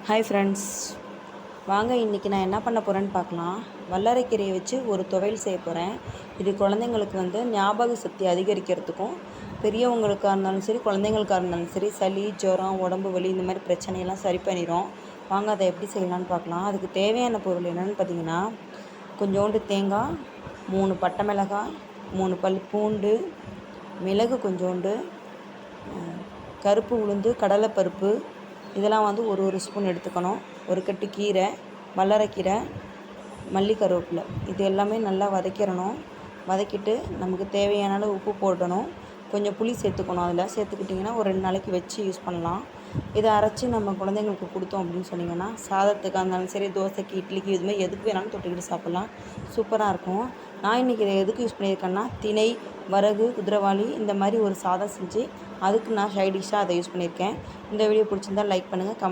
Hi friends, வாங்க இன்றைக்கி நான் என்ன பண்ண போகிறேன்னு பார்க்கலாம். வல்லரைக்கீரையை வச்சு ஒரு துவையல் செய்ய போகிறேன். இது குழந்தைங்களுக்கு ஞாபக சக்தி அதிகரிக்கிறதுக்கும், பெரியவங்களுக்காக இருந்தாலும் சரி குழந்தைங்களுக்காக இருந்தாலும் சரி சளி, ஜுரம், உடம்பு வலி இந்த மாதிரி பிரச்சனையெல்லாம் சரி பண்ணிடும். வாங்க அதை எப்படி செய்யலான்னு பார்க்கலாம். அதுக்கு தேவையான பொருள் என்னென்னு பார்த்தீங்கன்னா, கொஞ்சோண்டு தேங்காய், 3 பட்டை மிளகாய், 3 பல் பூண்டு, மிளகு கொஞ்சோண்டு, கருப்பு உளுந்து, கடலைப்பருப்பு, இதெல்லாம் ஒரு ஸ்பூன் எடுத்துக்கணும். ஒரு கட்டு கீரை, வல்லரைக்கீரை, மல்லி, கருவேப்பிலை, இது எல்லாமே நல்லா வதக்கிடணும். வதக்கிட்டு நமக்கு தேவையான அளவு உப்பு போடணும். கொஞ்சம் புளி சேர்த்துக்கணும். அதில் சேர்த்துக்கிட்டிங்கன்னா ஒரு 2 நாளைக்கு வச்சு யூஸ் பண்ணலாம். இதை அரைச்சி நம்ம குழந்தைங்களுக்கு கொடுத்தோம் அப்படின்னு சொன்னிங்கன்னா, சாதத்துக்காக இருந்தாலும் சரி, தோசைக்கு, இட்லிக்கு, இதுமாதிரி எதுக்கு வேணாலும் தொட்டுக்கிட்டு சாப்பிட்லாம். சூப்பராக இருக்கும். நான் இன்றைக்கி இதை எதுக்கு யூஸ் பண்ணியிருக்கேன்னா, திணை, வரகு, குதிரைவாளி இந்த மாதிரி ஒரு சாதம் செஞ்சு அதுக்கு நான் சைடிஷ்ஷாக அதை யூஸ் பண்ணியிருக்கேன். இந்த வீடியோ பிடிச்சிருந்தால் லைக் பண்ணுங்கள், கமெண்ட்